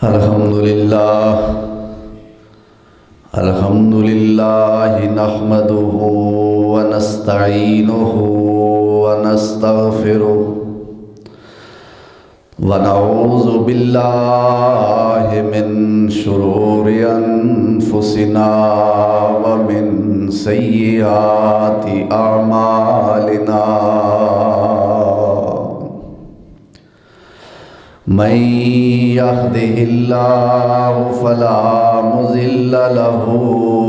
الحمدللہ نحمده ونستعینه ونستغفره ونعوذ باللہ من شرور انفسنا ومن سیئات اعمالنا من يهده الله فلا مضل له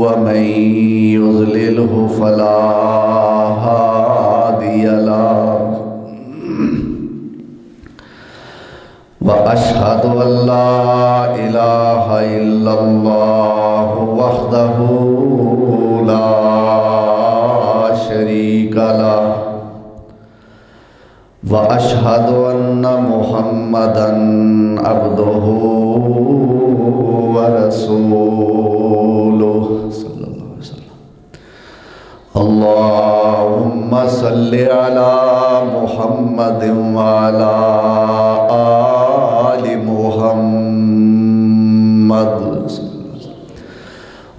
ومن يضلله فلا هادي له وأشهد أن لا إله إلا الله وحده لا شريك له وأشهد أن محمدًا عبده ورسوله صلى الله عليه وسلم اللهم صل على محمد وعلى آل محمد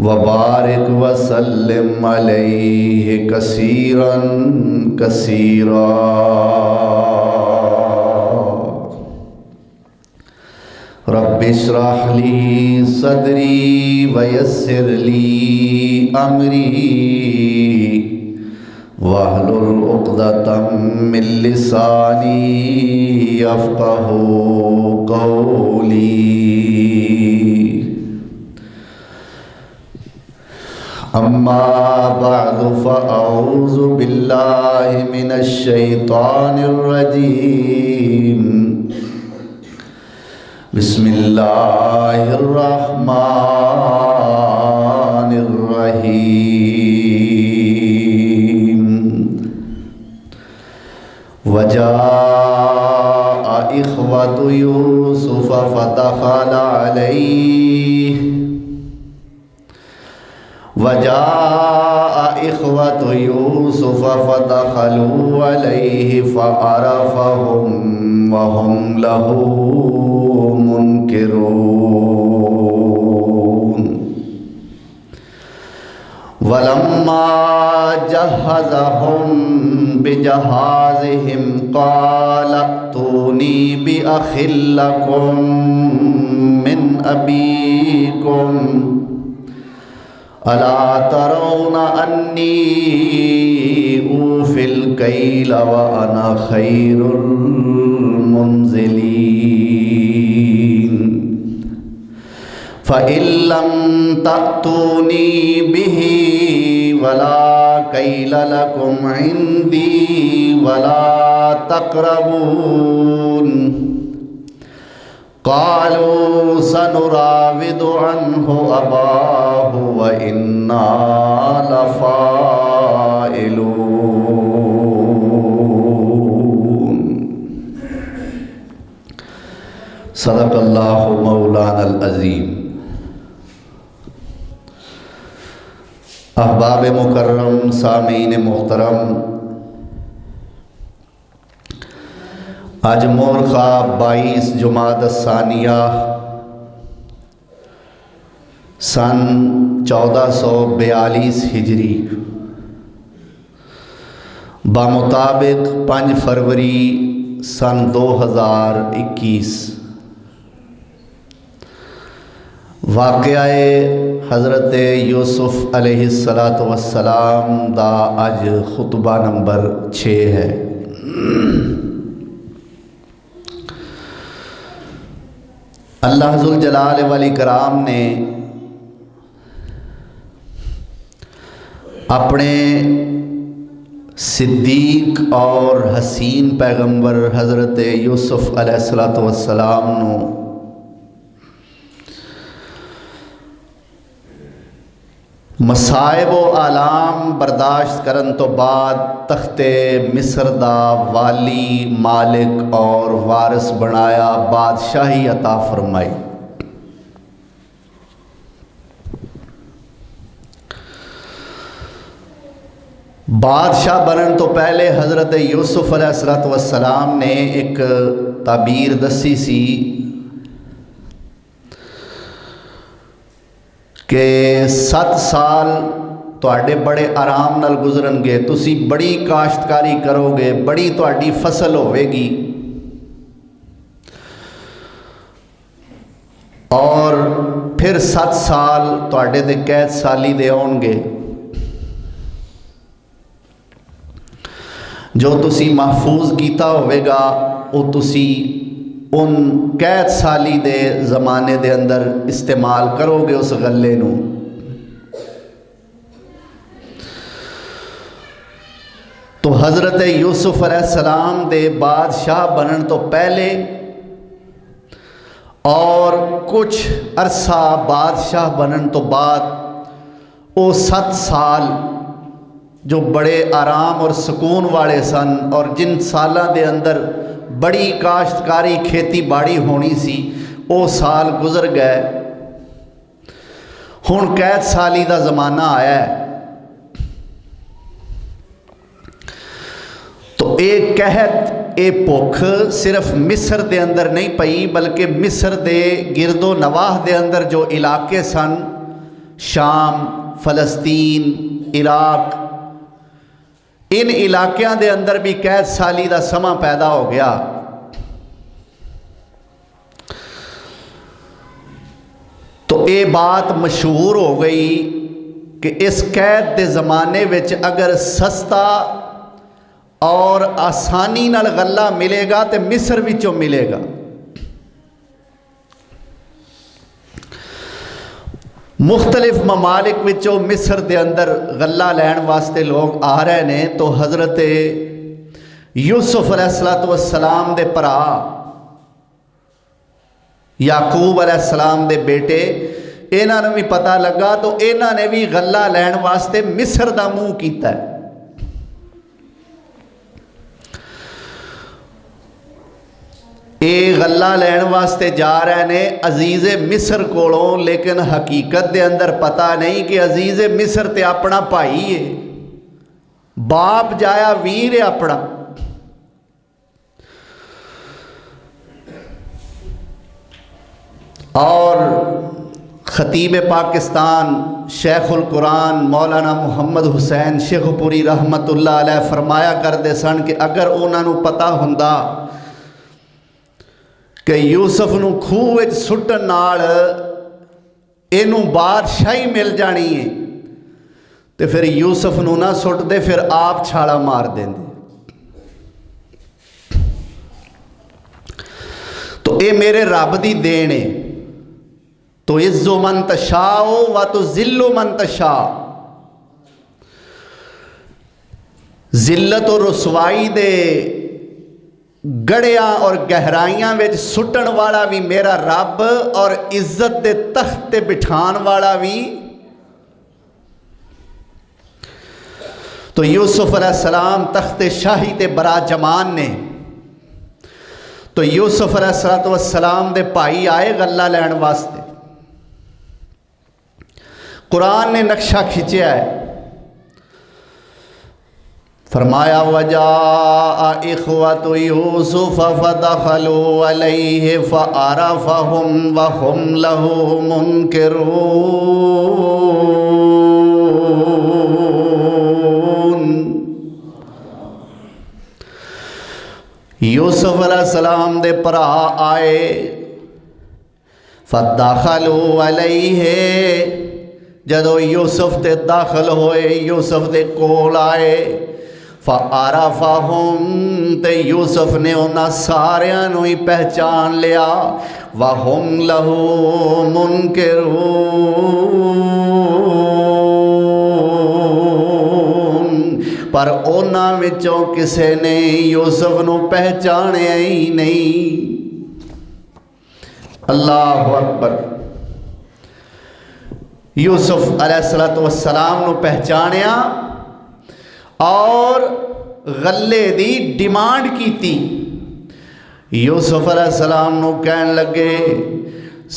وبارك وسلم عليه كثيرا كثيرا رب اشرح لي صدري ويسر لي أمري واحلل عقدة من لساني يفقهوا قولي أما بعد فأعوذ بالله من الشيطان الرجيم بسم الله الرحمن الرحيم وجاء إخوة يوسف فدخل عليه وجاء إخوة يوسف فدخلوا عليه فعرفهم وهم له منكرون ولما جهزهم بجهازهم قال ائتوني بأخ لكم من أبيكم ألا ترون أني أوفي الكيل وأنا خير المنزلين فإن لم تأتوني به ولا كيل لكم عندي ولا تقربون قالوا سنراود عنه أباه وإنا لفاعلون صدق اللہ مولانا العظیم۔ احباب مکرم، سامعین محترم، آج مورخہ 22 جمادی الثانیہ سن 1442 ہجری بمطابق 5 فروری سن 2021 واقعہ حضرت یوسف علیہ السلام دا اج خطبہ نمبر 6 ہے۔ اللہ ذوالجلال والاکرام نے اپنے صدیق اور حسین پیغمبر حضرت یوسف علیہ السلام نو مصائب و آلام برداشت کرن تو بعد تخت مصر دا والی، مالک اور وارث بنایا، بادشاہی عطا فرمائی۔ بادشاہ بنن تو پہلے حضرت یوسف علیہ السلام نے ایک تعبیر دسی سی کہ 7 سال تواڈے بڑے آرام نال گزرن گے، تسی بڑی کاشتکاری کرو گے، بڑی تواڈی فصل ہوے گی، اور پھر 7 سال تواڈے تے قید سالی دے آن گے۔ جو تسی محفوظ کیتا ہوئے گا وہ تسی ان قید سالی دے زمانے دے اندر استعمال کرو گے اس غلے نو۔ تو حضرت یوسف علیہ السلام دے بادشاہ بنن تو پہلے اور کچھ عرصہ بادشاہ بنن تو بعد وہ 7 سال جو بڑے آرام اور سکون والے سن، اور جن سالاں دے اندر بڑی کاشتکاری کھیتی باڑی ہونی سی، وہ سال گزر گئے۔ ہن قید سالی دا زمانہ آیا ہے۔ تو ایک قحط، ایک بھوک صرف مصر دے اندر نہیں پئی، بلکہ مصر دے گرد و نواح دے اندر جو علاقے سن، شام، فلسطین، عراق، ان علاقیاں دے اندر بھی قید سالی دا سماں پیدا ہو گیا۔ تو یہ بات مشہور ہو گئی کہ اس قید دے زمانے وچ اگر سستا اور آسانی نال غلہ ملے گا تو مصر وچوں ملے گا۔ مختلف ممالک وچوں مصر دے اندر غلہ لین واسطے لوگ آ رہے نے۔ تو حضرت یوسف علیہ السلام دے پرا یعقوب علیہ السلام دے بیٹے، انہاں نے بھی پتہ لگا، تو انہاں نے بھی غلہ لین واسطے مصر دا منہ کیتا ہے۔ اے غلہ لین واسطے جا رہے نے عزیز مصر کولوں، لیکن حقیقت دے اندر پتہ نہیں کہ عزیز مصر تے اپنا بھائی ہے، باپ جایا ویر ہے اپنا۔ اور خطیب پاکستان شیخ القرآن مولانا محمد حسین شیخ پوری رحمت اللہ علیہ فرمایا کرتے سن کہ اگر انہاں نو پتہ ہوندا کہ یوسف نو کھوہ وچ سٹن نال اینوں بادشاہی مل جانی ہے، تو پھر یوسف نو نہ سٹ دے، پھر آپ چھاڑا مار دیں دے۔ تو اے میرے رب دی دین ہے۔ تو عزو من تشاء و تذل من تشاء، ذلت و رسوائی دے گڑیاں اور گہرائیاں وچ سٹن والا بھی میرا رب، اور عزت دے تخت تے بٹھان والا بھی۔ تو یوسف علیہ السلام تخت شاہی تے برا جمان نے۔ تو یوسف علیہ السلام دے بھائی آئے غلہ لین واسطے۔ قرآن نے نقشہ کھچیا ہے، فرمایا وَجَاءَ إِخْوَةُ يُوسُفَ فَدَخَلُوا عَلَيْهِ فَعَرَفَهُمْ وَهُمْ لَهُ مُنْكِرُونَ۔ یوسف علیہ السلام دے پرا آئے، فَدَخَلُوا عَلَيْهِ، جدو یوسف تے داخل ہوئے، یوسف دے کول آئے، فَعَرَفَهُمْ، تے یوسف نے انہاں ساریاں نو ہی پہچان لیا، وَهُمْ لَهُ مُنْكِرُونَ، پر انہاں وچوں کسے نے یوسف نو پہچانے ہی نہیں۔ اللہ اکبر۔ یوسف علیہ السلام نو پہچانیا اور غلے دی ڈیمانڈ کیتی۔ یوسف علیہ السلام نو کہن لگے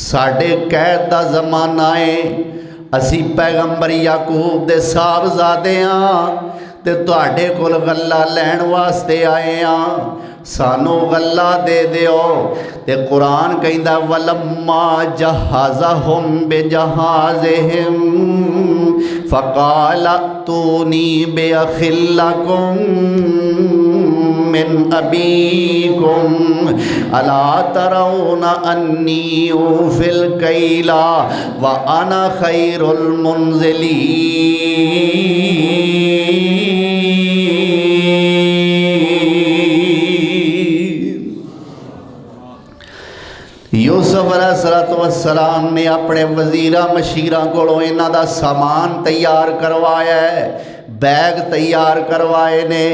ساڑھے قید دا زمانہ ہے، اسی پیغمبر یعقوب دے صاحبزادے ہاں، تے تواڈے کول غلہ لین واسطے آئے ہاں، سانو غلہ دے دیو۔ تے قرآن کہندا ولما جہزہم بجہازہم فقال ائتونی بأخ لکم من ابیکم الا ترون انی اوفی الکیل وانا خیر المنزلین۔ یوسف علیہ السلام نے اپنے وزیرہ مشیرہ کو انہاں دا سامان تیار کروایا ہے، بیگ تیار کروائے نے،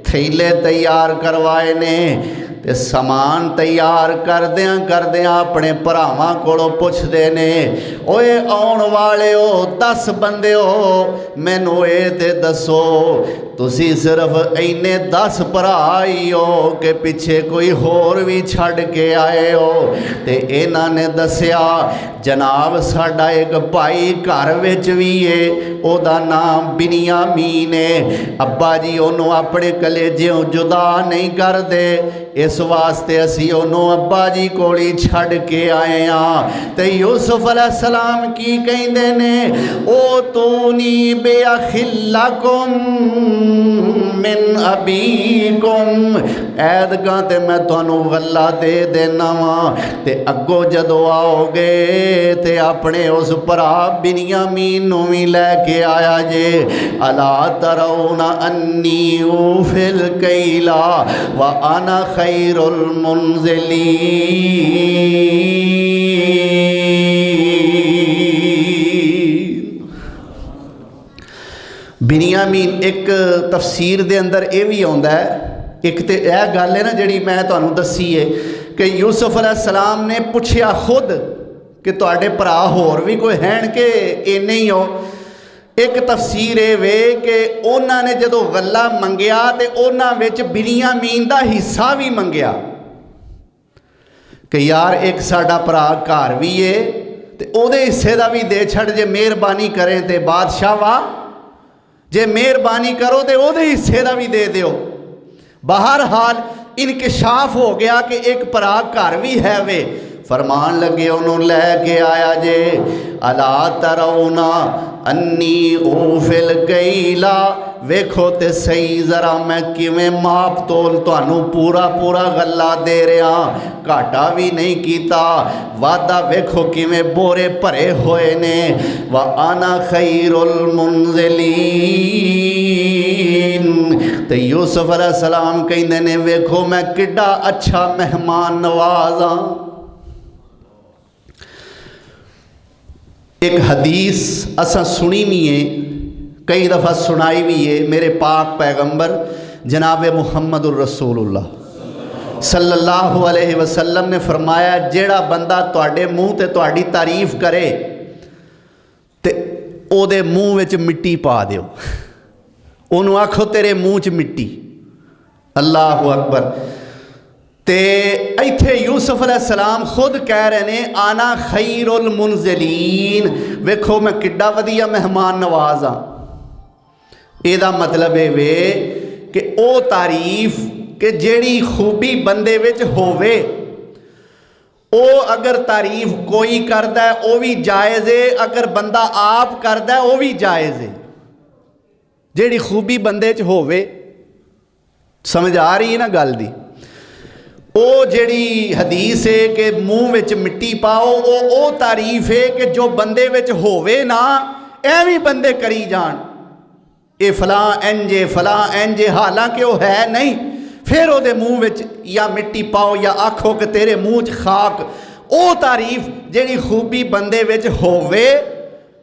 تھیلے تیار کروائے نے، تے سامان تیار کردیاں اپنے بھراواں کولوں پوچھدے نے اوئے آن والے ہو 10 بندے ہو مینوں اے تے دسو تسی صرف اینے 10 بھرا ہی ہو کہ پیچھے کوئی ہور بھی چھڈ کے آئے ہو؟ تے انہاں نے دسیا جناب ساڈا ایک بھائی گھر وچ وی ہے، او دا نام بنیامین ہے، ابا جی اونوں اپنے کلیجیوں جدا نہیں کر دے، اس واسطے اسی اونوں ابا جی کولی چھڈ کے آئے ہاں۔ تے یوسف علیہ السلام کی کہندے نے او تونی بأخ لکم من ابیکم، ایدگاں تے میں تانوں غلہ دے دینا وا، تے اگو جدو آؤ گے تے اپنے اس بھرا بنیامین نوں وی لے کے آیا جے۔ الا ترون انی اوفی الکیل وانا خیر المنزلین۔ بنیامین ایک تفسیر دے اندر اے بھی آندا ہے، ایک تے اے گل ہے نا جڑی میں تانوں دسی ہے کہ یوسف علیہ السلام نے پوچھیا خود کہ تواڈے بھرا ہور بھی کوئی ہیں کہ اینے ہی ہو؟ ایک تفسیر اے وے کہ اونا نے جدو غلہ منگیا تے اونا وچ بنیامین دا حصہ بھی منگیا کہ یار ایک ساڈا بھرا گھر بھی ہے تے او دے حصے دا بھی دے چھڑ، جے مہربانی کریں تے بادشاہ وا، جے مہربانی کرو تے او دے حصے دا بھی دے دیو۔ بہرحال انکشاف ہو گیا کہ ایک بھرا گھر بھی ہے وے، فرمان لگے انہوں لے کے آیا جے الا ترون انی اوفی الکیل، ویکھو تے صحیح ذرا میں کیویں ماپ تول تانوں پورا غلہ دے رہا، گھاٹا بھی نہیں کیتا، وعدہ ویکھو کیویں بورے بھرے ہوئے نے، وانا خیر المنزلین۔ تے یوسف علیہ السلام کہندے نے ویکھو میں کڈا اچھا مہمان نواز ہاں۔ ایک حدیث اساں سنی بھی ہے، کئی دفعہ سنائی بھی ہے، میرے پاک پیغمبر جناب محمد الرسول اللہ صلی اللہ علیہ وسلم نے فرمایا جیڑا بندہ تواڈے منہ تے تواڈی تعریف کرے تے او دے منہ وچ مٹی پا دیو، انہوں آکھو تیرے منہ چ مٹی۔ اللہ اکبر۔ تے ایتھے یوسف علیہ السلام خود کہہ رہے نے آنا خیر المنزلین، ویکھو میں کڈا ودیا مہمان نواز ہاں۔ اے دا مطلب ہے وے کہ او تعریف کہ جیڑی خوبی بندے وچ ہووے او اگر تعریف کوئی کردہ ہے او بھی جائز ہے، اگر بندہ آپ کردہ ہے او بھی جائز ہے۔ جیڑی خوبی بندے چ ہووے، سمجھ آ رہی ہے نا گل دی؟ او جیڑی حدیث ہے کہ منہ وچ مٹی پاؤ، او تعریف ہے کہ جو بندے وچ ہووے نا ایویں بندے کری جان، اے فلاں انجے فلاں انجے، حالانکہ وہ ہے نہیں، پھر او دے منہ وچ یا مٹی پاؤ یا آکھو کہ تیرے منہ چ خاک۔ او تعریف جیڑی خوبی بندے وچ ہووے،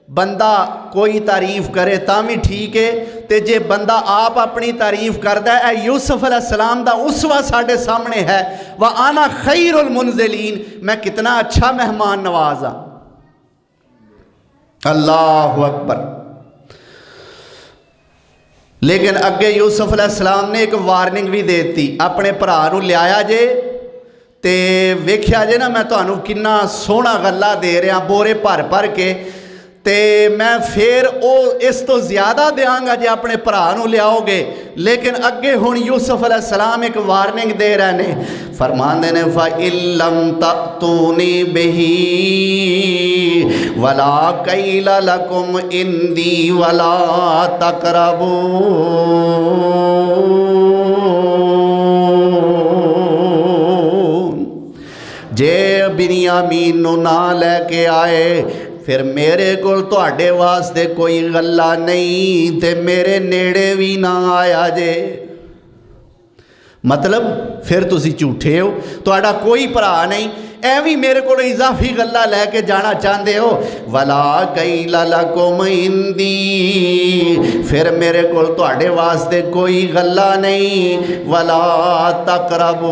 بندہ کوئی تعریف کرے تاں بھی ٹھیک ہے، تے جے بندہ آپ اپنی تعریف کردہ ہے، یوسف علیہ السلام دا اسوہ ساڑھے سامنے ہے، وَأَنَا خَيْرُ الْمُنزِلِينَ، میں کتنا اچھا مہمان نوازا۔ اللہ اکبر۔ لیکن اگے یوسف علیہ السلام نے ایک وارننگ بھی دیتی، اپنے بھرا نوں لیا جے تے ویکھیا جے نا میں تانوں کنا سونا غلہ دے رہا، بورے بھر کے، تے میں پھر او اس تو زیادہ دیاں گا جے اپنے بھرا نوں لیاؤ گے. لیکن اگے ہن یوسف علیہ السلام ایک وارننگ دے رہے نے، فرماندے نے فَإِن لَّمْ تَأْتُونِي بِهِ وَلَا كَيْلَ لَكُمْ عِندِي وَلَا تَقْرَبُونَ. جے بنیامین نو نہ لے کے آئے پھر میرے کول تواڈے واسطے کوئی غلہ نہیں تے میرے نیڑے بھی نہ آیا جے. مطلب پھر تسی جھوٹے ہو، تواڈا کوئی بھرا نہیں، ایویں میرے کو اضافی غلہ لے کے جانا چاہتے ہو. وَلَا كَيْلَ لَكُمْ عِندِي، پھر میرے کو تواڈے واسطے کوئی غلہ نہیں. وَلَا تَقْرَبُونَ،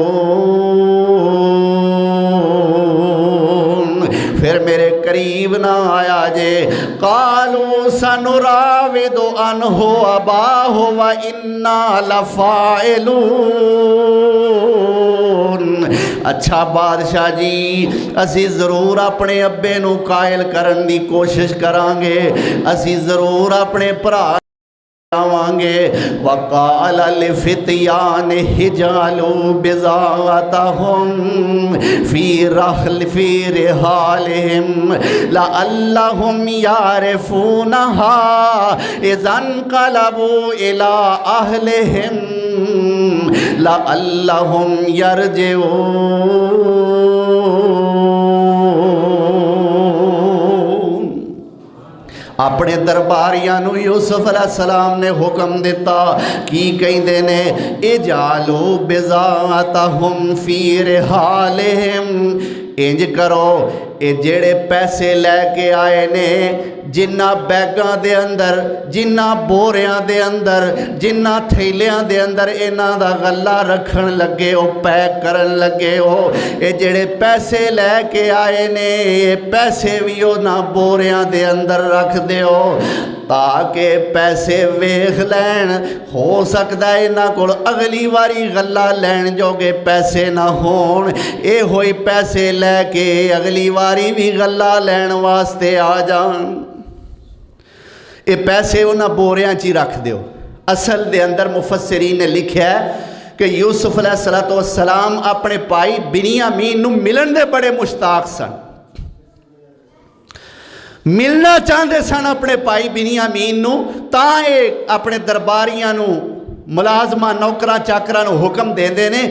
پھر میرے قریب نہ آیا جے. قَالُوا سَنُرَاوِدُ عَنْهُ أَبَاهُ وَإِنَّا لَفَاعِلُونَ. اچھا بادشاہ جی، اسی ضرور اپنے ابے نو قائل کرن دی کوشش کران گے، اسی ضرور اپنے بھرا آوانگے. وَقَالَ لِفِتْيَانِهِ اجْعَلُوا بِضَاعَتَهُمْ فِي رِحَالِهِمْ لَعَلَّهُمْ يَعْرِفُونَهَا إِذَا انقَلَبُوا إِلَىٰ أَهْلِهِمْ لَعَلَّهُمْ يَرْجِعُونَ. اپنے درباریاں نو یوسف علیہ السلام نے حکم دیتا، کی کہندے نے اجعلوا بضاعتهم فی رحالہم. انج کرو، اے جڑے پیسے لے کے آئے نے جنہ بیگاں دے اندر، جنہ بوریاں دے اندر، جنہ تھیلیاں دے اندر انہاں دا غلہ رکھن لگے ہو، پیک کرن لگے ہو، اے جڑے پیسے لے کے آئے نے یہ پیسے بھی نہ بوریاں دے اندر رکھ دے ہو تاکہ پیسے ویخ لین. ہو سکتا ہے انہاں کول اگلی واری غلہ لین جوگے پیسے نہ ہون، اے ہوئی پیسے لے کے اگلی واری بھی غلہ لین واسطے آ جان. اے پیسے انہاں بوریاں چی رکھ دیو. اصل دے اندر مفسرین نے لکھیا ہے کہ یوسف علیہ السلام اپنے پائی بنیامین نو ملن دے بڑے مشتاق سن، ملنا چاہتے سن اپنے پائی بنیامین نو، تاں اے اپنے درباریاں نو ملازمہ نوکراں چاکراں نو حکم دیندے نے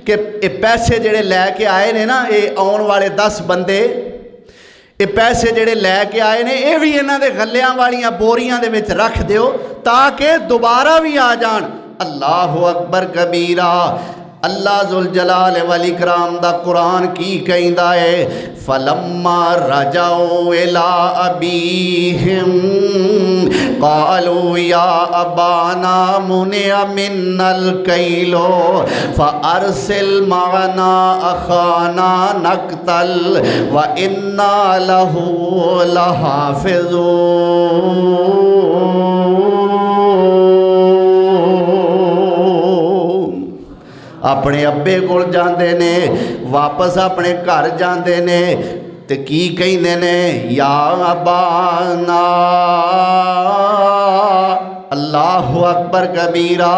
کہ اے پیسے جڑے لے کے آئے نے نا، اے آن والے 10 بندے اے پیسے جڑے لے کے آئے نے اے بھی انہاں دے غلیاں والیاں بوریاں دے وچ رکھ دیو تاکہ دوبارہ بھی آ جان. اللہ اکبر کبیرہ. اللہ ذوالجلال والاکرام دا قرآن کی کہندا ہے فَلَمَّا رَجَعُوا إِلَىٰ أَبِيهِمْ قَالُوا يَا أَبَانَا مُنِعَ مِنَّا الْكَيْلُ فَأَرْسِلْ مَعَنَا أَخَانَا نَقْتَلْ وَإِنَّا لَهُ لَحَافِظُونَ. اپنے ابے کول جاندے نے، واپس اپنے گھر جاندے نے تے کی کہندے نے یا ابانا. اللہ اکبر کبیرہ.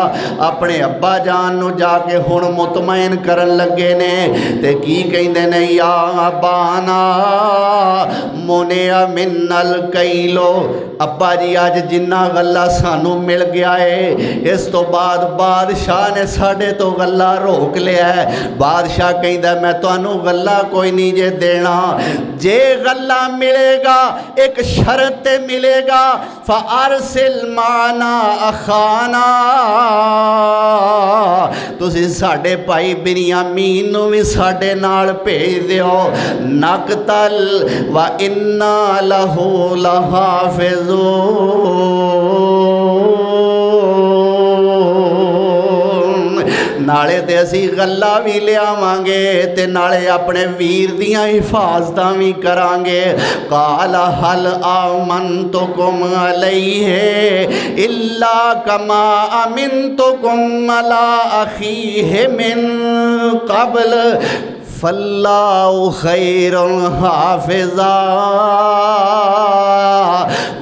اپنے ابا جان نو جا کے ہن مطمئن کرن لگے نے تے کی کہندے نے یا ابانا منع من الکیل. ابا جی آج جنہ غلہ سانو مل گیا ہے اس تو بعد بادشاہ نے ساڑھے تو غلہ روک لیا ہے. بادشاہ کہندہ میں تو انو غلہ کوئی نہیں جے دینا، جے غلہ ملے گا ایک شرط ملے گا فَأَرْسِلْ مَعَنَا أَخَانَا. تُسی ساڑھے پائی بنیامین نو بھی ساڑھے نال بھیج دیو. نَقْتَلْ وَإِنَّا لَهُ لَحَافِظُونَ. نالے تے اسی غلہ بھی لیا مانگے تے نالے اپنے ویر دیاں حفاظتاں بھی کرانگے. قال حل آمنتکم علیہ الا کما امنتکم علی اخیہ من قبل فاللہ خیر حافظا.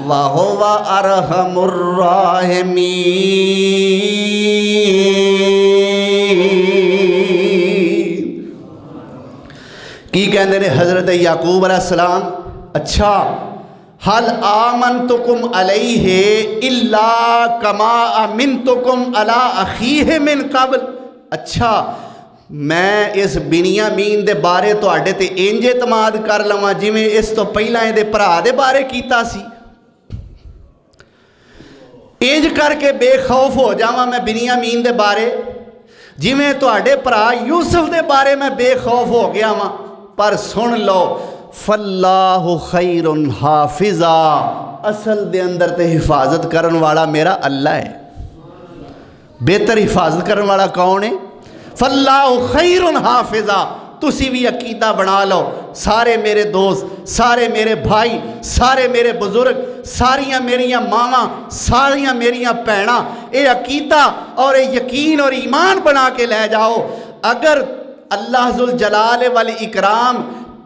وَهُوَ أَرْحَمُ الراحمین۔ کی کہندے نے حضرت یعقوب علیہ السلام، اچھا حل آمنتکم علیہ الا کما امنتکم علی اخیہ من قبل، اچھا میں اس بنیامین دے بارے تواڈے تے انج اعتماد کر لواں جویں اس تو پہلا دے بھرا دے بارے کیتا سی، انج کر کے بے خوف ہو جاواں میں بنیامین دے بارے جویں تواڈے بھرا یوسف دے بارے میں بے خوف ہو گیا واں۔ پر سن لو فاللہ خیر حافظا، اصل دے اندر تے حفاظت کرن والا میرا اللہ ہے۔ بہتر حفاظت کرن والا کون ہے؟ فاللہ خیر حافظا۔ تسی بھی عقیدہ بنا لو، سارے میرے دوست، سارے میرے بھائی، سارے میرے بزرگ، ساریاں میریاں ماواں، ساریاں میریاں بھیناں، اے عقیدہ اور اے یقین اور ایمان بنا کے لے جاؤ، اگر اللہ ذوالجلال والاکرام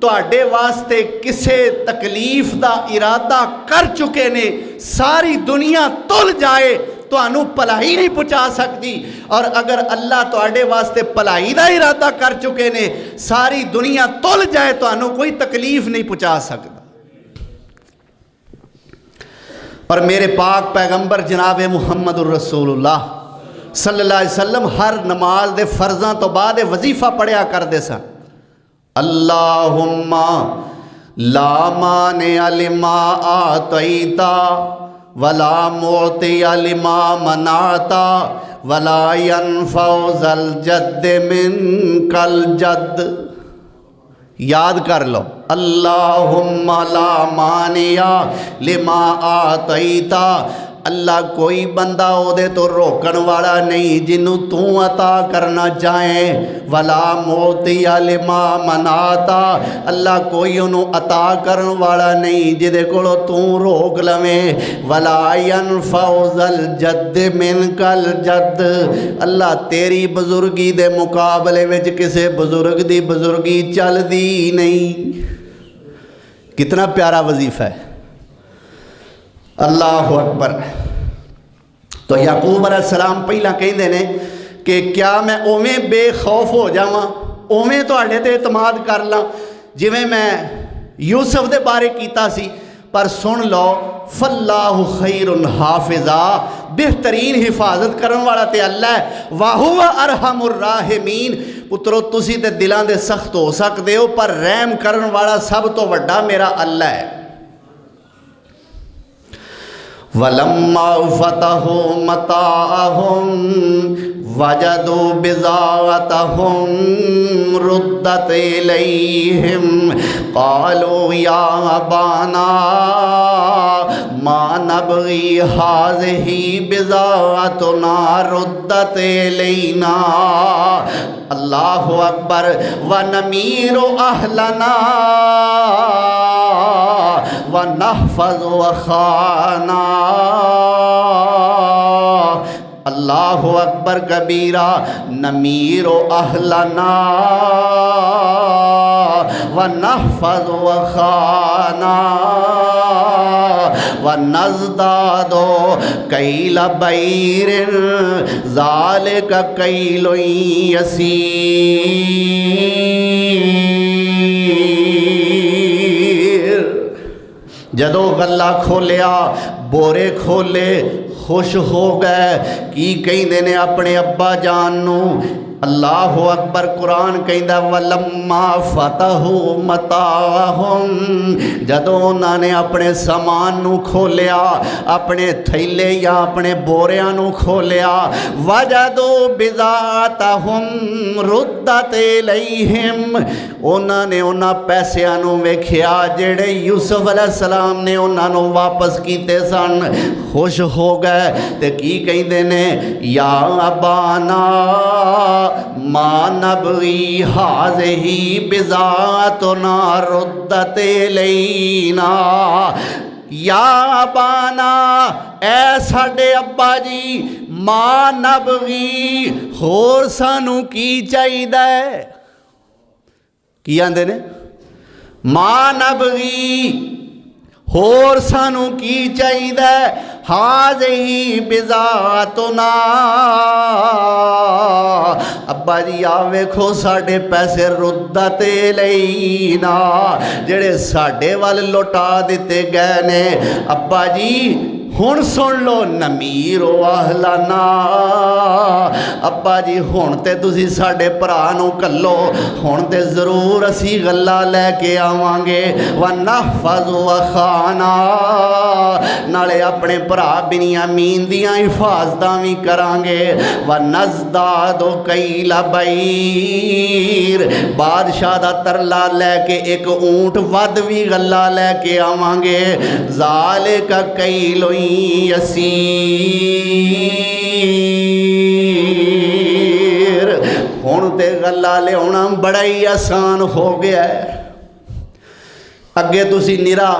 تواڈے واسطے کسے تکلیف دا ارادہ کر چکے نے، ساری دنیا تل جائے تانوں پلائی نہیں پہنچا سکتی، اور اگر اللہ تواڈے واسطے پلائی دا ارادہ کر چکے نے، ساری دنیا تل جائے تانوں کوئی تکلیف نہیں پہنچا سکتا۔ اور میرے پاک پیغمبر جناب محمد الرسول اللہ صلی اللہ علیہ وسلم ہر نماز دے فرضاں تو بعد وظیفہ پڑھیا کر دے سن، اللہم لا مانع لما آتیتا ولا معطی لما منعتا ولا ینفع ذا الجد منک الجد۔ یاد کر لو، اللہم لا مانع لما آتیتا، اللہ کوئی بندہ او دے تو روکن والا نہیں جنوں تو عطا کرنا چاہیں، ولا معطی لما منعتا، اللہ کوئی انہوں عطا کرن والا نہیں جدے کولو تو روک لویں، ولا ینفع ذا الجد منک الجد، اللہ تیری بزرگی دے مقابلے وچ کسے بزرگ دی بزرگی چل دی نہیں۔ کتنا پیارا وظیفہ ہے، اللہ اکبر۔ تو یعقوب علیہ السلام پہلا کہندے نے کہ کیا میں اوویں بے خوف ہو جاواں، اوویں تواڈے تے اعتماد کر لاں جویں میں یوسف دے بارے کیتا سی، پر سن لو فاللہ خیر حافظا، بہترین حفاظت کرن والا تے اللہ ہے، وَهُوَ أَرْحَمُ الراحمین۔ پترو تسی تے دلاں دے سخت ہو سکدے ہو، پر رحم کرن والا سب تو وڈا میرا اللہ ہے۔ وَلَمَّا فَتَحُوا مَتَاعَهُمْ وَجَدُوا بِضَاعَتَهُمْ رُدَّتْ إِلَيْهِمْ قَالُوا يَا أَبَانَا مَا نَبْغِي هَٰذِهِ بِضَاعَتُنَا رُدَّتْ إِلَيْنَا، اللہ اکبر، وَنَمِيرُ أَهْلَنَا وَنَحْفَظُ أَخَانَا، اللہ اکبر کبیرہ، نمیر اہلنا ونحفظ اخانا ونزداد کیل بیر ذالک کیل یسیر۔ جدو غلہ کھولیا، بورے کھولے، خوش ہو گئے، کی کہندے نے اپنے ابا جان نو، اللہ اکبر، قرآن کہندا وَلَمَّا فَتَحُوا مَتَاعَهُمْ، جدوں انہاں نے اپنے سامان نو کھولیا، اپنے تھیلے یا اپنے بوریاں نو کھولیا، وَجَدُوا بِضَاعَتَهُمْ رُدَّتْ إِلَيْهِمْ، انہاں نے انہاں پیسیاں نو ویکھیا جڑے یوسف علیہ السلام نے انہاں نو واپس کیتے سن، خوش ہو گئے تے کی کہندے نے یا ابانا ما نبغی ہذہ بضاعتنا ردت الینا، یا ابانا اے ساڈے ابا جی، ما نبغی ہور سانو کی چاہیدا ہے، کی آندے نے ما نبغی ਹੋਰ ਸਾਨੂੰ ਕੀ ਚਾਹੀਦਾ? ਹਾਜ਼ਿਹੀ ਬਿਜ਼ਾਤੁਨਾ। ਅੱਬਾ ਜੀ ਆ ਵੇਖੋ ਸਾਡੇ ਪੈਸੇ ਰੁੱਦਾ ਤੇ ਲਈ ਨਾ ਜਿਹੜੇ ਸਾਡੇ ਵੱਲ ਲੁਟਾ ਦਿੱਤੇ ਗਏ ਨੇ। ਅੱਬਾ ਜੀ ਹੁਣ ਸੁਣ ਲਓ ਨਮੀਰ ਵਾਹਲਾਨਾ। ਅੱਬਾ ਜੀ ਹੁਣ ਤੇ ਤੁਸੀਂ ਸਾਡੇ ਭਰਾ ਨੂੰ ਕੱਲੋ, ਹੁਣ ਤੇ ਜ਼ਰੂਰ ਅਸੀਂ ਗੱਲਾਂ ਲੈ ਕੇ ਆਵਾਂਗੇ। ਵਨਹਫਜ਼ੁ ਅਖਾਨਾ, ਨਾਲੇ ਆਪਣੇ ਭਰਾ ਬਿਨਯਾਮੀਨ ਦੀਆਂ ਹਿਫਾਜ਼ਤਾਂ ਵੀ ਕਰਾਂਗੇ। ਵਨਜ਼ਦਾਦੁ ਕੈਲ ਬਈਰ, ਬਾਦਸ਼ਾਹ ਦਾ ਤਰਲਾ ਲੈ ਕੇ ਇੱਕ ਊਂਟ ਵੱਧ ਵੀ ਗੱਲਾਂ ਲੈ ਕੇ ਆਵਾਂਗੇ। ਜ਼ਾਲਿਕ ਕੈਲ ਯਸੀਰ, ਹੁਣ ਤੇ ਗੱਲਾਂ ਲਿਆਉਣਾ ਬੜਾ ਹੀ ਆਸਾਨ ਹੋ ਗਿਆ। ਅੱਗੇ ਤੁਸੀਂ ਨਿਰਾ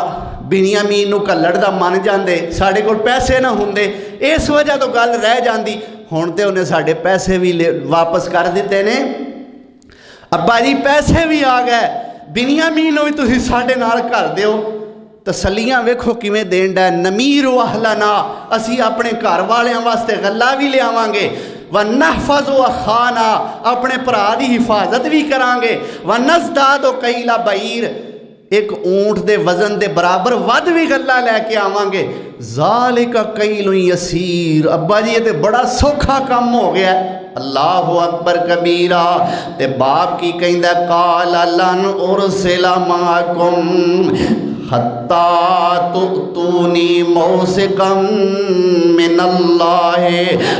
ਬਿਨਯਾਮੀਨ ਨੂੰ ਘੱਲੜ ਦਾ ਮੰਨ ਜਾਂਦੇ, ਸਾਡੇ ਕੋਲ ਪੈਸੇ ਨਾ ਹੁੰਦੇ, ਇਸ ਵਜ੍ਹਾ ਤੋਂ ਗੱਲ ਰਹਿ ਜਾਂਦੀ। ਹੁਣ ਤੇ ਉਹਨੇ ਸਾਡੇ ਪੈਸੇ ਵੀ ਵਾਪਸ ਕਰ ਦਿੱਤੇ ਨੇ। ਅੱਬਾ ਜੀ ਪੈਸੇ ਵੀ ਆ ਗਏ, ਬਿਨਯਾਮੀਨ ਨੂੰ ਵੀ ਤੁਸੀਂ ਸਾਡੇ ਨਾਲ ਘੱਲ ਦਿਓ। ਤਸੱਲੀਆਂ ਵੇਖੋ ਕਿਵੇਂ ਦੇਣ ਦਾ। ਨਮੀਰ ਅਹਲਨਾ, ਅਸੀਂ ਆਪਣੇ ਘਰ ਵਾਲਿਆਂ ਵਾਸਤੇ ਗੱਲਾਂ ਵੀ ਲਿਆਵਾਂਗੇ। ਵਨਹਫਜ਼ੁ ਅਖਾਨਾ, ਆਪਣੇ ਭਰਾ ਦੀ ਹਿਫਾਜ਼ਤ ਵੀ ਕਰਾਂਗੇ। ਵਨਜ਼ਦਾਦੁ ਕੈਲ ਬਈਰ, ਇੱਕ ਊਂਟ ਦੇ ਵਜ਼ਨ ਦੇ ਬਰਾਬਰ ਵੱਧ ਵੀ ਗੱਲਾਂ ਲੈ ਕੇ ਆਵਾਂਗੇ। ਜ਼ਾਲਿਕ ਕੈਲ ਯਸੀਰ, ਅੱਬਾ ਜੀ ਇਹ ਤੇ ਬੜਾ ਸੌਖਾ ਕੰਮ ਹੋ ਗਿਆ। ਅੱਲਾਹੁ ਅਕਬਰ ਕਬੀਰਾ। ਤੇ ਬਾਪ ਕੀ ਕਹਿੰਦਾ? ਕਾਲ ਲਨ ਉਰਸਿਲਾ ਮਾਕੁਮ ਹੱਤਾ ਤੁ'ਤੂਨੀ ਮੌਸਿਕਮ ਮਿਨੱਲਾਹਿ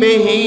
ਬਿਹੀ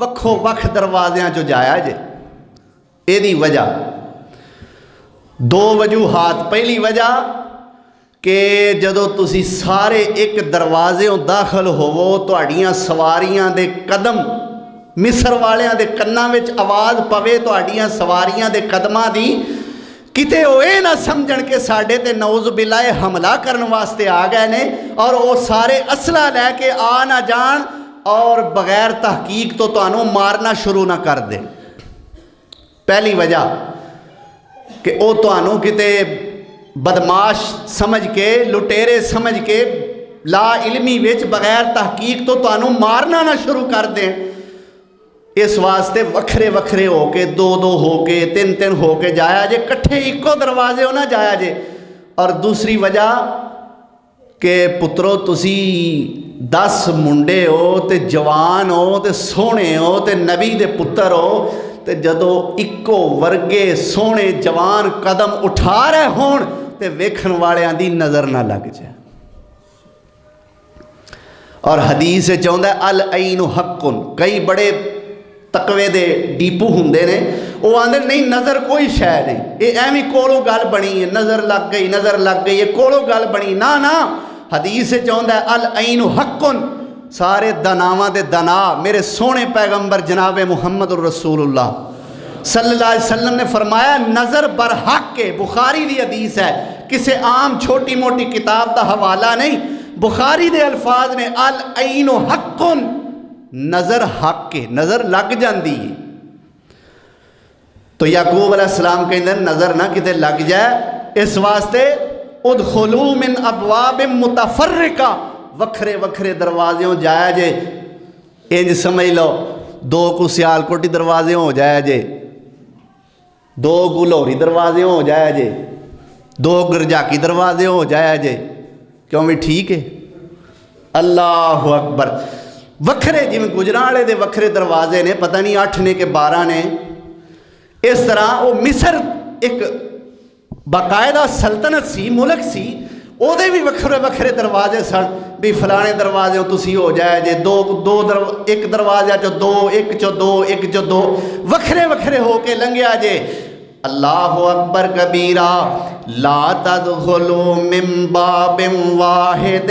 وکھو وکھ دروازیاں جو جایا جے. یہ وجہ دو وجوہات. پہلی وجہ کہ جدو تسی سارے ایک دروازے داخل ہوو تہاڈیاں سواریاں دے قدم مصر والیاں دے کناں وچ آواز پوے تہاڈیاں سواریاں دے قدماں دی کتے ہوئے نہ سمجھن کے ساڈے تے نعوذ باللہ حملہ کرن واسطے آ گئے نے اور وہ سارے اسلحہ لے کے آ نہ جان اور بغیر تحقیق تو تانوں مارنا شروع نہ کر دیں. پہلی وجہ کہ وہ تانوں کتے بدماش سمجھ کے لٹیرے سمجھ کے لا علمی وچ بغیر تحقیق تو تانوں مارنا نہ شروع کر دیں. اس واسطے وکھرے وکھرے ہو کے دو دو ہو کے تین تین ہو کے جایا جے کٹھے ایکو دروازے ہو نہ جایا جے. اور دوسری وجہ کہ پترو تسی 10 منڈے ہو تے جوان ہو تے سونے ہو تے نبی دے پتر ہو تے جدو ایکو ورگے سونے جوان قدم اٹھا رہے ہون تے ویکھن والے دی نظر نہ لگ جائے. اور حدیث چاہتا ہے العین حق. کئی بڑے تقوی دے ڈیپو ہوندے نے وہ آندے نہیں نظر کوئی شے نہیں یہ ایویں کولوں گل بنی ہے نظر لگ گئی یہ کولوں گل بنی نہ حدیث چاہتا ہے العین حق. سارے دناواں دے دنا میرے سونے پیغمبر جناب محمد الرسول اللہ صلی اللہ علیہ وسلم نے فرمایا نظر برحق کے. بخاری دی حدیث ہے کسی عام چھوٹی موٹی کتاب دا حوالہ نہیں. بخاری دے الفاظ نے العین حق. نظر حق کے نظر لگ جاندی ہے. تو یعقوب علیہ السلام کہندے نظر نہ کتے لگ جائے اس واسطے ادخلوا من ابواب متفرقہ وکھرے وکھرے دروازیوں جایا جے. انج سمجھ لو 2 کو سیالکوٹی دروازے ہو جایا جے 2 کو لاہوری دروازے ہو جایا جے 2 گرجاکی دروازے ہو جایا جے. کیوں بھی ٹھیک ہے. اللہ اکبر. وکھرے جی میں گجرالے دے وکھرے دروازے نے پتہ نہیں 8 نے کہ 12 نے. اس طرح وہ مصر ایک باقاعدہ سلطنت سی ملک سی وہ دے بھی وکھرے وکھرے دروازے سن بھی فلانے دروازے تسی ہو جائے جے ایک دروازہ چو 2 ایک چو 2 ایک چو 2 وکھرے وکھرے ہو کے لنگیا جے. اللہ اکبر کبیرہ. لا تدخلوا من باب واحد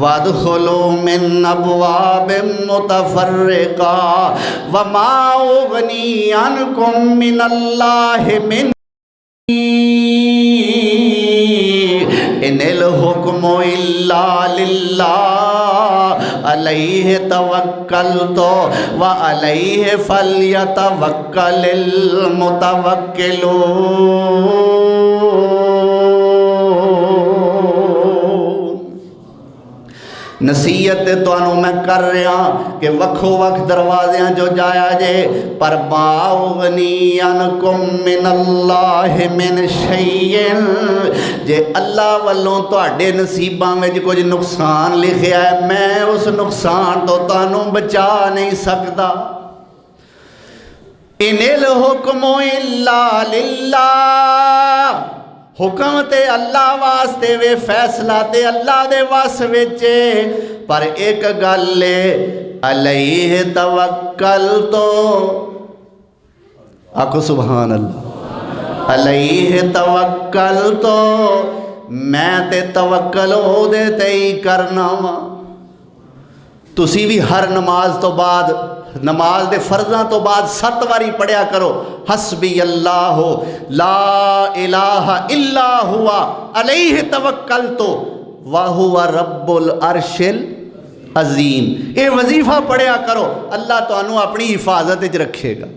وادخلوا من ابواب متفرقہ وما اغنی عنکم من اللہ من ان الحکم الا للہ علیہ توکلت وعلیہ فلیتوکل المتوکلون. نصیحت تو میں کر رہا کہ وکھو وکھ دروازیاں جو جایا جے پر ما اغنی عنکم من اللہ من شیئن. جے اللہ والوں تواڈے نصیباں میں کچھ نقصان لکھیا ہے میں اس نقصان تو تانوں بچا نہیں سکتا. ان الحکم الا للہ. حکم تے اللہ واسطے وے فیصلہ تے اللہ دے واس وچے پر ایک گل لے علیہ توکل تو آکھو سبحان اللہ. علیہ توکل تو میں تے توکل ہو دے تے ہی کرنا وا. تسی بھی ہر نماز تو بعد نماز دے فرضاں تو بعد 7 واری پڑھیا کرو حسبی اللہ لا الہ الا ہوا علیہ توکلت وہو رب العرش العظیم. یہ وظیفہ پڑھیا کرو اللہ تانوں اپنی حفاظت وچ رکھے گا.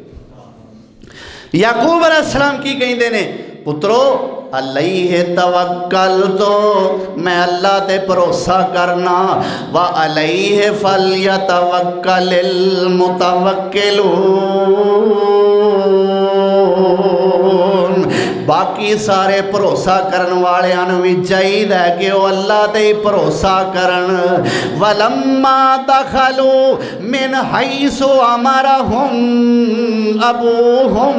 یعقوب علیہ السلام کی کہندے نے پترو علیہ توکلت میں اللہ تے بھروسہ کرنا وعلیہ فلیتوکل المتوکلون. باقی سارے بھروسہ کرن والے بھی چاہیے کہ وہ اللہ تے بھروسہ کرن. ولما دخلوا من حیث امرہم ابوہم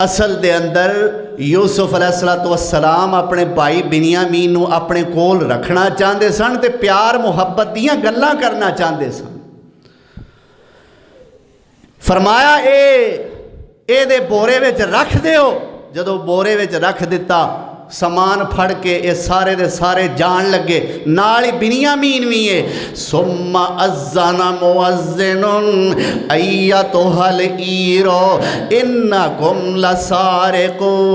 اصل دے اندر یوسف علیہ السلام اپنے بھائی بنیامین نو اپنے کول رکھنا چاہتے سن تے پیار محبت دیاں گلاں کرنا چاہتے سن۔ فرمایا اے دے بورے وچ رکھ دیو۔ جدو بورے وچ رکھ دیتا سامان پھڑ کے اے سارے دے سارے جان لگے، نالی بنیامین بھی ہے۔ ثم اذن مؤذن ایتھا العیر انکم لسارقون۔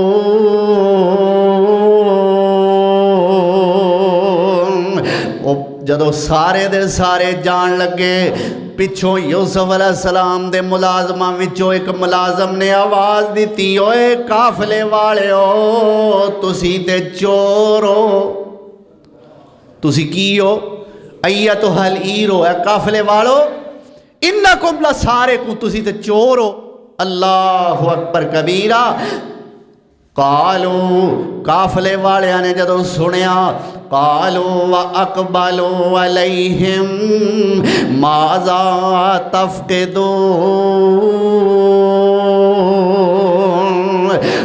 جدو سارے دے سارے جان لگے، پچھوں یوسف علیہ السلام دے ملازمہ وچوں ایک ملازم نے آواز دیتی، اوے قافلے والے ہو، تسی تے چور ہو، تسی کی ہو؟ ایتھا العیر، اے قافلے والو، انکم لسارقون، تسی تے چور ہو۔ اللہ اکبر کبیرہ۔ قالو، قافلے والے نے جدو سنیا، قالو وَأَقْبَلُوا عَلَيْهِمْ مَاذَا تَفْقِدُونَ،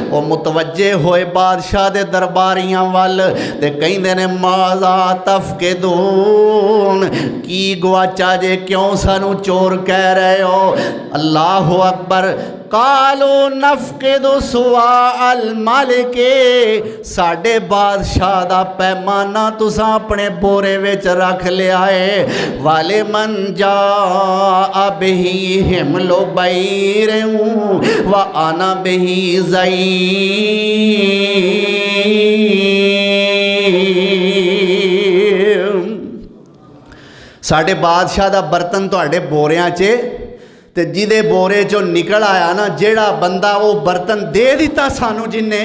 وہ متوجہ ہوئے بادشاہ دے درباریاں وال تے کہندے نے ماذا تفقدون، کی گواچا جے، کیوں سانو چور کہہ رہے ہو؟ اللہ اکبر۔ قالوا نفقد سواء الملک، ساڈے بادشاہ دا پیمانہ تساں اپنے بورے وچ رکھ لیا ہے۔ وَلِمَنْ جَاءَ بِهِ حِمْلُ بَعِيرٍ وَأَنَا بِهِ زَعِيمٌ۔ ساڈے بادشاہ دا برتن تواڈے بوریاں چے، تے جدے بورے چو نکل آیا نا، جیڑا بندہ وہ برتن دے دیتا سانو جن نے،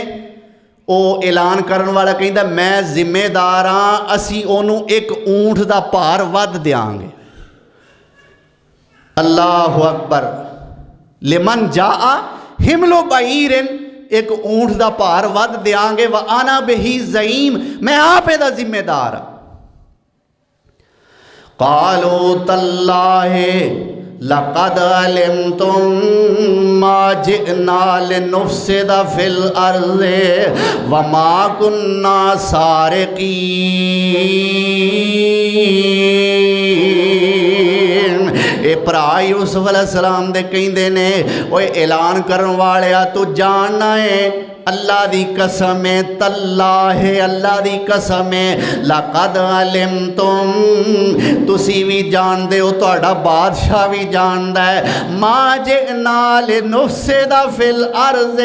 او اعلان کرن والا کہندا میں ذمہ دار ہاں، اسی اونوں ایک اونٹ دا بھار ود دیاں گے۔ اللہ اکبر۔ لمن جاء حمل بعیر، ایک اونٹ دا بھار ود دیاں گے، وَأَنَا بِهِ زعیم، میں آپ دا ذمہ دار ہاں۔ قالوا تاللہ لقد علمتم ما جئنا لنفسد فی الارض وما كنا سارقین۔ اے پرا یوسف علیہ السلام دے کہندے نے، اوے اعلان کرن والیا تو جاننا ہے، اللہ دی قسم ہے، تاللہ اللہ دی قسم ہے، لقد علمتم، تسی بھی جان دے ہو، تہاڈا بادشاہ بھی جان دا ہے، ما جئنا لنفسد فی الارض،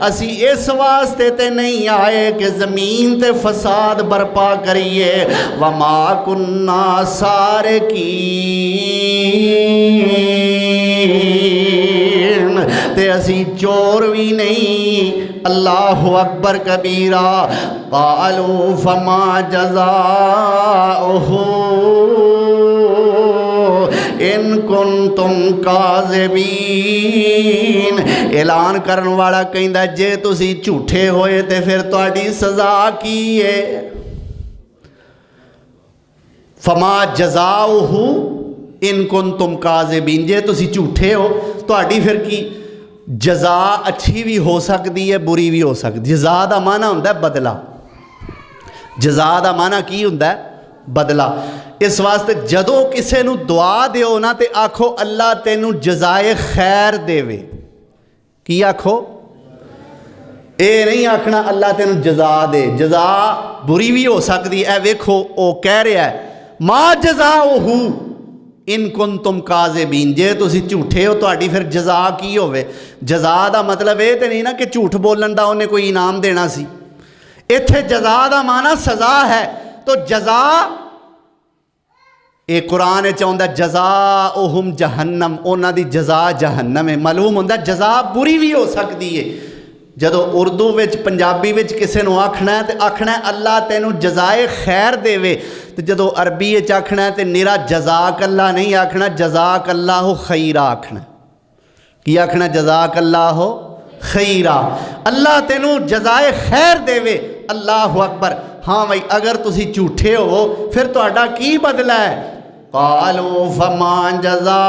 اسی اس واسطے تے نہیں آئے کہ زمین تے فساد برپا کریے، وما کننا سارقین، تے اسی چور بھی نہیں۔ اللہ اکبر کبیرہ۔ قالوا فما جزاؤہ ان کنتم کاذبین، اعلان کرن والا کہندا جے تسی جھوٹے ہوئے تے پھر تہاڈی سزا کی ہے؟ فما جزاؤہ ان کنتم کاذبین، جے تسی جھوٹے ہو تہاڈی پھر کی جزا؟ اچھی بھی ہو سکتی ہے، بری بھی ہو سکتی۔ جزا دا معنی ہوندا ہے بدلہ، جزا دا معنی کی ہوندا ہے؟ بدلہ۔ اس واسطے جدو کسے نو دعا دیو نا تے آکھو اللہ تینوں جزائے خیر دے وے۔ کی آکھو؟ اے نہیں آکھنا اللہ تینوں جزا دے، جزا بری بھی ہو سکتی۔ اے ویکھو او کہہ رہا ہے ما جزاؤہ ان کنتم کاذبین، جے تسی جھوٹے ہو تہاڈی پھر جزا کی ہوئے؟ جزا دا مطلب اے تے نہیں نا کہ جھوٹ بولن دا انہیں کوئی انعام دینا سی، ایتھے جزا دا معنی سزا ہے۔ تو جزا اے قرآن چاہتا جزاؤہم جہنم، انہاں دی جزا جہنم ہے۔ معلوم ہوندہ جزا بری بھی ہو سکتی ہے۔ جدو اردو وچ پنجابی وچ کسے نو آکھنا ہے تے آکھنا ہے اللہ تینوں جزائے خیر دے وے، تے جدو عربی وچ آکھنا ہے تے نرا جزاک اللہ نہیں آکھنا، جزاک اللہ خیرہ آکھنا۔ کی آکھنا؟ جزاک اللہ خیرہ، اللہ تینوں جزائے خیر دے وے۔ اللہ اکبر۔ ہاں بھائی اگر تسی جھوٹے ہو پھر تہاڈا کی بدلہ ہے؟ قالوا فما جزاؤہ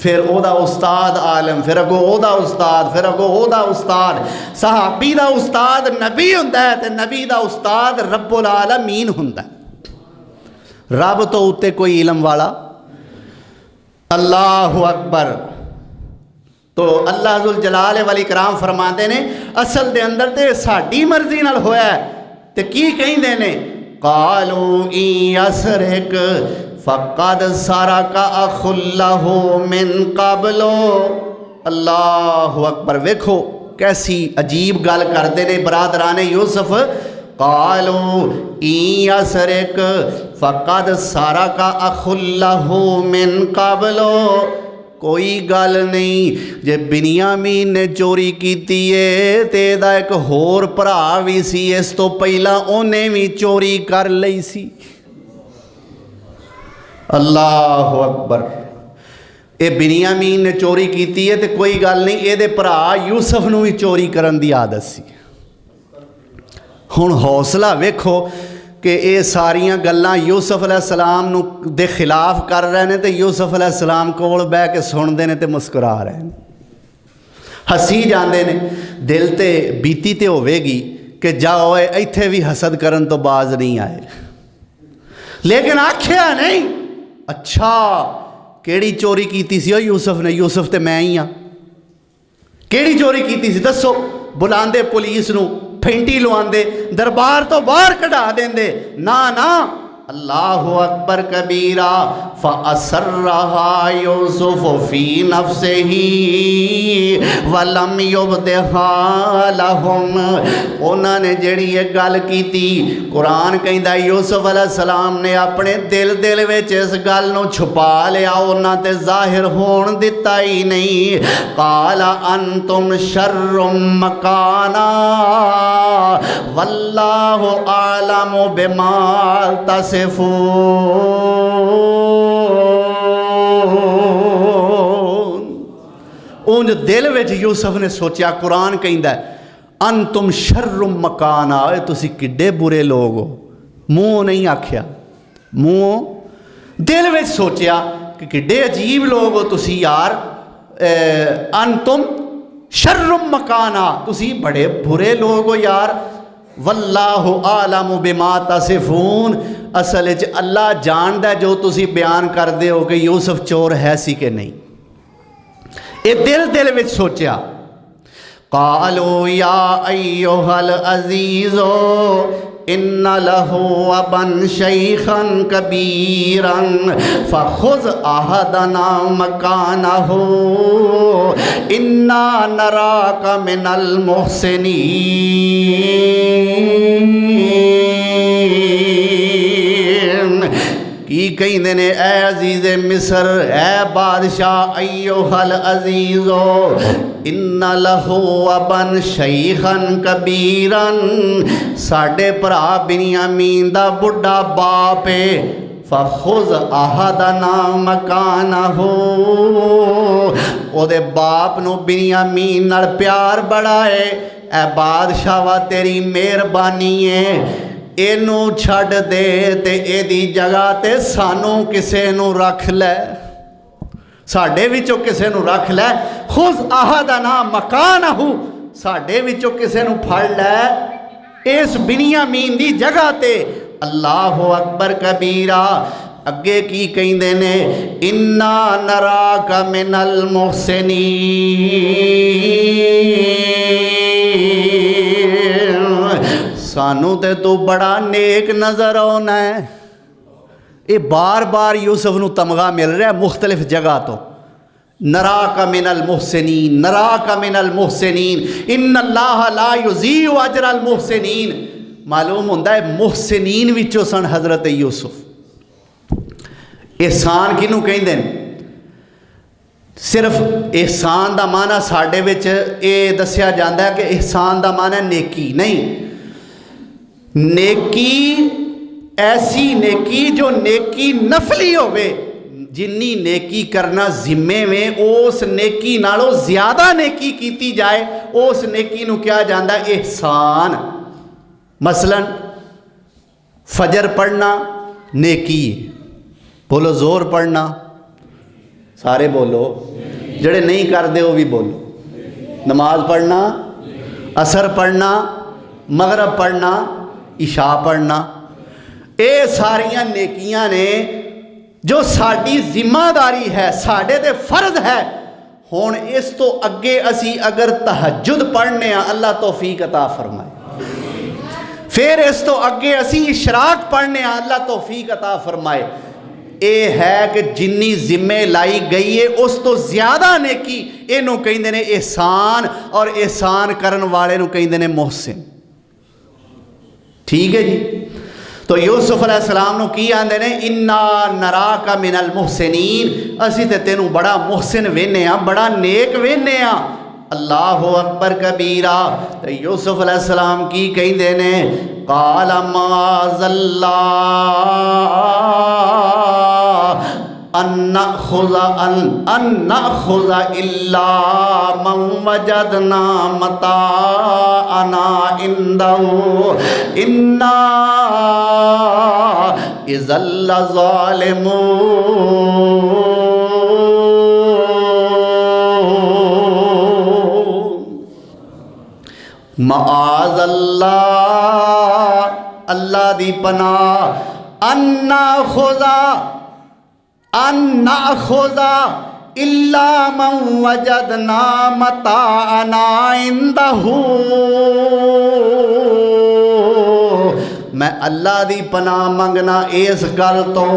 پھر او دا استاد عالم، پھر اگو او دا استاد، پھر اگو او دا استاد۔ صحابی دا استاد نبی ہوندا ہے تے نبی دا استاد رب العالمین ہوندا ہے۔ رب تو اتے کوئی علم والا۔ اللہ اکبر۔ تو اللہ ذوالجلال والاکرام فرماندے نے اصل دے اندر تے ساڈی مرضی نال ہویا ہے تے کی کہندے نے قالوا ان یسرک فقد سرق اخ لہ من قبل۔ اللہ اکبر۔ ویکھو کیسی عجیب گل کردے نے برادران یوسف۔ قالوا ان یسرک فقد سرق اخ لہ من قبل۔ کوئی گل نہیں جے بنیامین نے چوری کیتی ہے تے دا ایک ہور بھرا بھی سی اس تو پہلا اونے بھی چوری کر لئی سی۔ اللہ اکبر۔ اے بنیامین نے چوری کیتی ہے تے کوئی گل نہیں، اے دے بھرا یوسف نو بھی چوری کرن دی عادت سی۔ ہن حوصلہ ویکھو کہ اے ساریاں گلاں یوسف علیہ السلام نو دے خلاف کر رہے ہیں تے یوسف علیہ السلام کول بہ کے سن دے نے تے مسکرا رہے ہیں، ہسی جاندے نے۔ دل تے بیتی تے ہوے گی کہ جاؤ ایتھے بھی حسد کرن تو باز نہیں آئے، لیکن آکھیا نہیں۔ اچھا کیڑی چوری کیتی سی یوسف نے؟ یوسف تے میں ہی ہاں۔ کیڑی چوری کیتی سی دسو؟ بلاندے پولیس نو، پھینٹی لواندے، دربار تو باہر کڈا دیندے، نا اللہ اکبر کبیرہ۔ فَأَسَرَّهَا يُوسُفُ فِي نَفْسِهِ وَلَمْ يُبْدِهَا لَهُمْ۔ انہوں نے جڑی یہ گل کی تھی، قرآن کہندا یوسف علیہ السلام نے اپنے دل وچ اس گل نو چھپا لیا، انہاں تے ظاہر ہون دتا ہی نہیں۔ قَالَ أَنْتُمْ شَرٌّ مَّكَانًا وَاللَّهُ أَعْلَمُ بِمَا تَصِفُونَ۔ اونج دل وچ یوسف نے سوچیا، قرآن کہندا ہے انتم شر مکانا، اے تسی کڈے برے لوگ ہو۔ منہ نہیں آکھیا، منہ دل وچ سوچیا کہ کڈے عجیب لوگ ہو تسی یار۔ انتم شر مکانا، تسی بڑے برے لوگ ہو یار۔ واللہ عالم بما تصفون، اصل وچ اللہ جاندا ہے جو تسی بیان کر دے ہو کہ یوسف چور ہے سی کہ نہیں۔ اے دل وچ سوچیا۔ قالوا یا ایھا العزیز ان لہ ابا شیخا کبیرا فخذ احدنا مکانہ انا نراک من المحسنین۔ کی کہندے نے اے عزیز مصر، اے بادشاہ، ایھا العزیز ان لہ ابا شیخا کبیرا، ساڈے بھرا بنیامین دا بڑھا باپ ہے۔ فخذ احدنا مکانہ، او دے باپ نو بنیامین نال پیار بڑا ہے۔ اے بادشاہ وا تیری مہربانی ہے، اینو چھڑ دے تے اے دی جگہ تے سانو کسے نو رکھ لے، ساڈے وچوں کسے نو رکھ لے۔ خذ احدنا مکانہ، ساڈے وچوں کسے نو پھڑ لے اس بنیامین دی جگہ تے۔ اللہ اکبر کبیرہ۔ اگے کی کہندے نے انا نراک من المحسنین، سانو تے تو بڑا نیک نظر آنا ہے۔ یہ بار بار یوسف نو تمغہ مل رہا ہے مختلف جگہ تو، نراک من المحسنین، نراک من المحسنین، ان اللہ لا یضیع اجر المحسنین۔ معلوم ہوندہ ہے محسنین وچوں سن حضرت یوسف۔ احسان کنوں کہیں دیں؟ صرف احسان دا معنی ساڈے وچ اے دسیا جاندہ ہے کہ احسان دا معنی نیکی نہیں۔ نیکی ایسی نیکی جو نیکی نفلی ہوئے، جنی نیکی کرنا ذمے میں اس نیکی نالوں زیادہ نیکی کیتی جائے، اس نیکی نو کیا جاندہ ہے احسان۔ مثلا فجر پڑھنا نیکی، بولو زور پڑھنا سارے بولو، جڑے نہیں کرتے وہ بھی بولو۔ نماز پڑھنا، عصر پڑھنا، مغرب پڑھنا، عشاء پڑھنا، یہ ساریاں نیکیاں نے جو ساری ذمہ داری ہے، ساڈے تے فرض ہے۔ ہون اس تو اگے اسی اگر تہجد پڑھنے ہیں اللہ توفیق عطا فرمائے، پھر اس تو اگے اسی اشراق پڑھنے ہیں اللہ توفیق عطا فرمائے۔ اے ہے کہ جنی ذمہ لائی گئی ہے اس تو زیادہ نیکی اینو کہندے نے احسان، اور احسان کرن والے نو کہندے نے محسن۔ ٹھیک ہے جی؟ تو یوسف علیہ السلام نو کی آندے نے انا نراک من المحسنین، اسی تے تینوں بڑا محسن وینے ہاں، بڑا نیک وینے ہاں۔ اللہ اکبر کبیرہ۔ تو یوسف علیہ السلام کی کہندے نے قال معاذ اللہ ان نأخذ الا من وجدنا متاعنا عنده انا اذا لظالمون۔ معاذ اللہ، اللہ دی پناہ، ان نأخذ الا من وجدنا متاعنا عنده۔ میں اللہ دی پناہ منگنا اس گل تو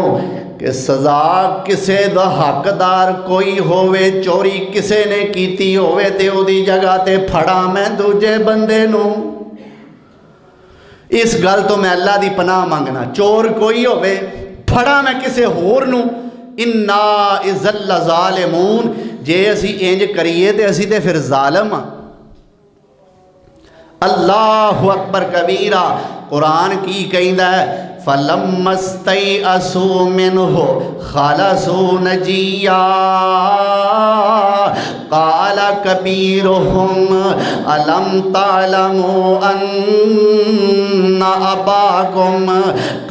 کہ سزا کسے دا حقدار کوئی ہووے، چوری کسے نے کیتی ہووے تے او دی جگہ تے پھڑا میں دوجے بندے نو، اس گل تو میں اللہ دی پناہ منگنا۔ چور کوئی ہووے پھڑا میں کسے ہور نو، انا اذا لظالمون، جے اسی انج کریے تے اسی تے پھر ظالم ہاں۔ اللہ اکبر کبیرہ۔ قرآن کی کہندہ ہے فَلَمَّا اسْتَيْأَسُوا مِنْهُ خَلَصُوا نَجِيًّا قَالَ كَبِيرُهُمْ أَلَمْ تَعْلَمُوا أَنَّ أَبَاكُمْ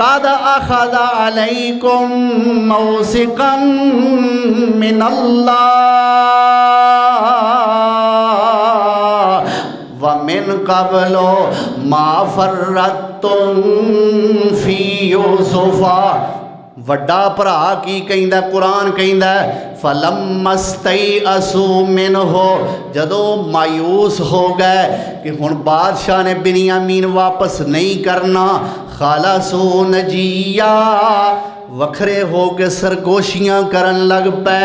قَدْ أَخَذَ عَلَيْكُمْ مَوْثِقًا مِنَ اللَّهِ وَمِنْ قَبْلُ مَا فَرَّطْتُمْ فِي يُوسُفَ۔ وڈا بھرا کی کہندا، قرآن کہندا ہے فَلَمَّا اسْتَيْأَسُوا مِنْهُ، جدو مایوس ہو گئے کہ ہن بادشاہ نے بنیامین واپس نہیں کرنا، خَلَصُوا نَجِيًّا، وکھرے ہو کے سرگوشیاں کرن لگ پے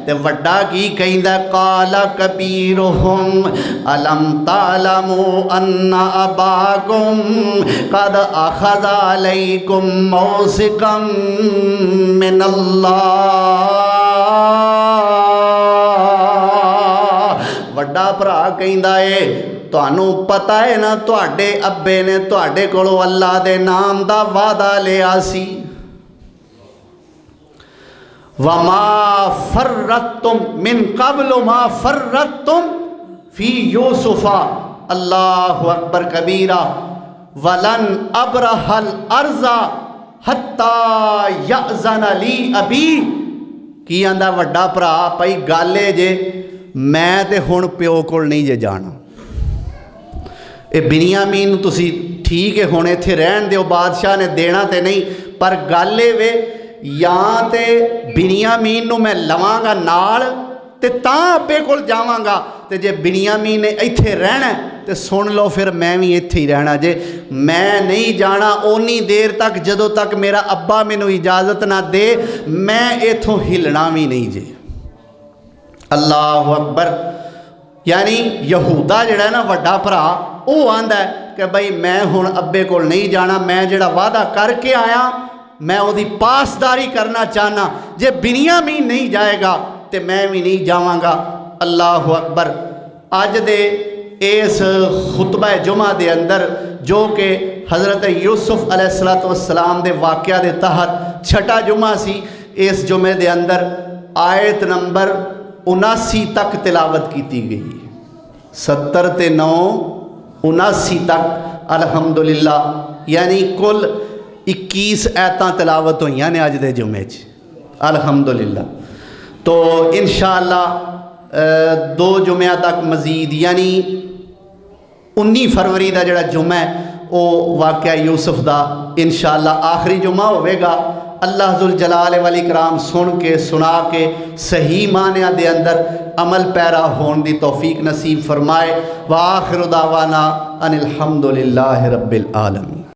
تے وڈا کی کہندا قال کبیرہم الم تعلموا ان اباکم قد اخذ علیکم موثقا من اللہ۔ وڈا بھرا کہندا ہے تانوں پتہ ہے نا تواڈے ابے نے تواڈے کولوں اللہ دے نام دا وعدہ لیا سی، وَمَا فَرَّطْتُمْ مِنْ قَبْلُ مَا فَرَّطْتُمْ فِي يُوسُفَ۔ اللہ اکبر کبیرہ۔ وَلَنْ أَبْرَحَ الْأَرْضَ حَتَّى يَأْذَنَ لِي أَبِي۔ کی آندا وڈا بھرا پئی گالے جے میں تے ہن پیو کول نہیں جے جانا، اے بنیامین تسی ٹھیک ہے ہن ایتھے رہن دیو، بادشاہ نے دینا تے نہیں، پر گالے وے یا تے بنیامین نو میں لواں گا نال تے تاں ابے کول جاواں گا، تے جے بنیامین نے ایتھے رہنا تے سن لو پھر میں بھی ایتھے ہی رہنا جے، میں نہیں جانا اونی دیر تک جدوں تک میرا ابا مینوں اجازت نہ دے، میں ایتھوں ہلنا بھی نہیں جے۔ اللہ اکبر۔ یعنی یہودا جڑا ہے نا وڈا بھرا او آندا ہے کہ بھائی میں ہن ابے کول نہیں جانا، میں جڑا وعدہ کر کے آیا میں وہ دی پاسداری کرنا چاہنا، جے بنیامین نہیں جائے گا تے میں بھی نہیں جاواں گا۔ اللہ اکبر۔ آج دے اس خطبہ جمعہ دے اندر جو کہ حضرت یوسف علیہ السلام دے واقعہ دے تحت چھٹا جمعہ سی، اس جمعے دے اندر آیت نمبر 79 تک تلاوت کیتی گئی، 70 تے 9 79 تک الحمدللہ، یعنی کل 21 ایتاں تلاوت ہوئیاں نے آج دے جمعے چ الحمدللہ۔ تو انشاءاللہ 2 جمعہ تک مزید یعنی 19 فروری دا جڑا جمعہ ہے وہ واقعہ یوسف دا انشاءاللہ آخری جمعہ ہوئے گا۔ اللہ ذوالجلال والاکرام سن کے سنا کے صحیح معنی دے اندر عمل پیرا ہون دی توفیق نصیب فرمائے۔ وآخر دعوانا ان الحمدللہ رب العالمین۔